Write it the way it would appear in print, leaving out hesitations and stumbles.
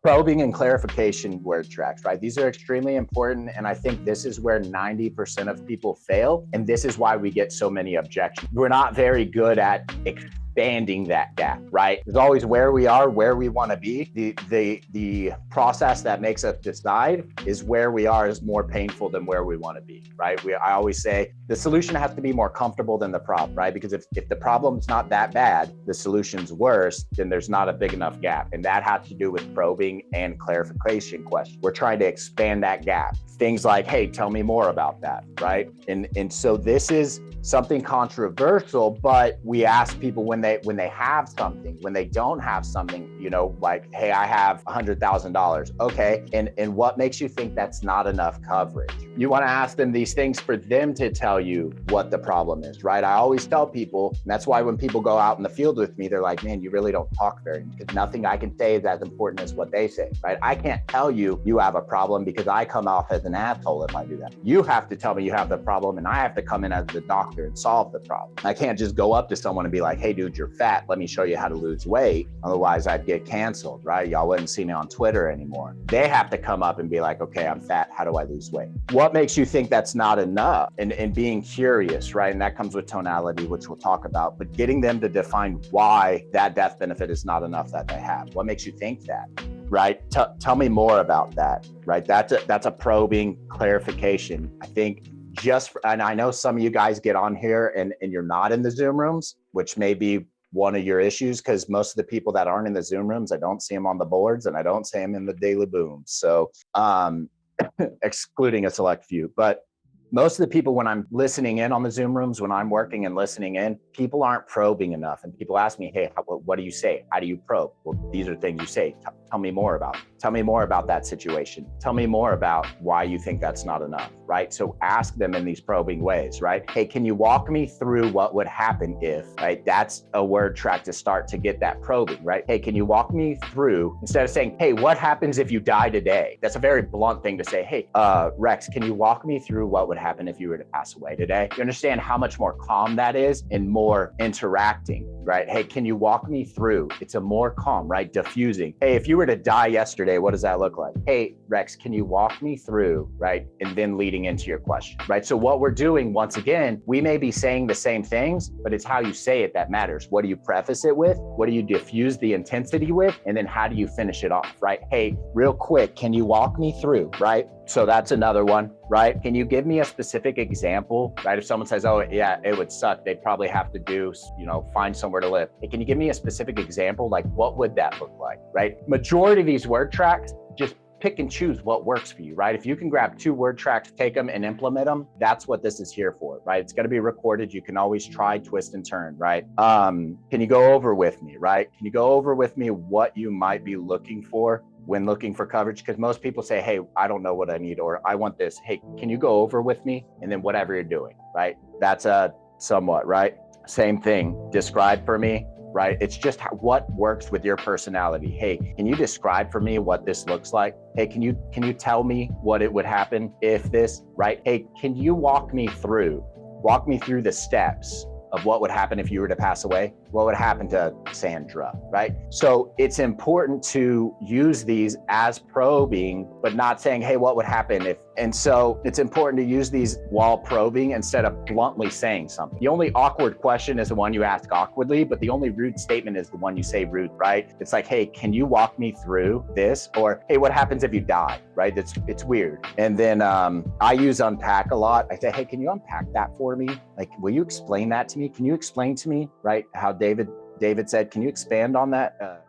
Probing and clarification word tracks, right? These are extremely important. And I think this is where 90% of people fail. And this is why we get so many objections. We're not very good at expanding that gap, right? There's always where we are, where we want to be. The process that makes us decide is where we are is more painful than where we want to be, right? I always say the solution has to be more comfortable than the problem, right? Because if the problem's not that bad, the solution's worse, then there's not a big enough gap. And that has to do with probing and clarification questions. We're trying to expand that gap. Things like, hey, tell me more about that, right? And so this is something controversial, but we ask people when they have something, when they don't have something, like, hey, I have $100,000. Okay. And what makes you think that's not enough coverage? You want to ask them these things for them to tell you what the problem is, right? I always tell people, and that's why when people go out in the field with me, they're like, man, you really don't talk very much, because nothing I can say is as important as what they say, right? I can't tell you have a problem because I come off as an asshole if I do that. You have to tell me you have the problem, and I have to come in as the doctor and solve the problem. I can't just go up to someone and be like, hey, dude, you're fat. Let me show you how to lose weight. Otherwise, I'd get canceled, right? Y'all wouldn't see me on Twitter anymore. They have to come up and be like, okay, I'm fat. How do I lose weight? What makes you think that's not enough? And being curious, right? And that comes with tonality, which we'll talk about, but getting them to define why that death benefit is not enough that they have. What makes you think that? Right? Tell me more about that, right? That's a probing clarification. I think and I know some of you guys get on here and you're not in the Zoom rooms, which may be one of your issues, because most of the people that aren't in the Zoom rooms, I don't see them on the boards and I don't see them in the daily booms. So excluding a select few, but most of the people, when I'm listening in on the Zoom rooms, when I'm working and listening in, people aren't probing enough. And people ask me, hey, what do you say? How do you probe? Well, these are things you say. Tell me more about it. Tell me more about that situation. Tell me more about why you think that's not enough, right? So ask them in these probing ways, right? Hey, can you walk me through what would happen if, right? That's a word track to start to get that probing, right? Hey, can you walk me through, instead of saying, hey, what happens if you die today? That's a very blunt thing to say. Hey, Rex, can you walk me through what would happen if you were to pass away today? You understand how much more calm that is and more interacting, right? Hey, can you walk me through? It's a more calm, right? Diffusing. Hey, if you were to die yesterday, what does that look like? Hey, Rex, can you walk me through, right? And then leading into your question, right? So what we're doing, once again, we may be saying the same things, but it's how you say it that matters. What do you preface it with? What do you diffuse the intensity with? And then how do you finish it off, right? Hey, real quick, can you walk me through, right? So that's another one, right? Can you give me a specific example, right? If someone says, oh yeah, it would suck, they'd probably have to do, find somewhere to live. Hey, can you give me a specific example? Like, what would that look like, right? Majority of these word tracks, just pick and choose what works for you, right? If you can grab 2 word tracks, take them and implement them, that's what this is here for, right? It's going to be recorded. You can always try, twist, and turn, right? Can you go over with me, right? Can you go over with me what you might be looking for when looking for coverage? Because most people say, hey, I don't know what I need, or I want this. Hey, can you go over with me? And then whatever you're doing, right? That's a somewhat, right? Same thing, describe for me, right? It's just what works with your personality. Hey, can you describe for me what this looks like? Hey, can you tell me what it would happen if this, right? Hey, can you walk me through the steps of what would happen if you were to pass away? What would happen to Sandra, right? So it's important to use these as probing, but not saying, hey, what would happen if? And so it's important to use these while probing instead of bluntly saying something. The only awkward question is the one you ask awkwardly, but the only rude statement is the one you say rude, right? It's like, hey, can you walk me through this? Or, hey, what happens if you die, right? It's weird. And then I use unpack a lot. I say, hey, can you unpack that for me? Like, will you explain that to me? Can you explain to me, right? How David said, can you expand on that?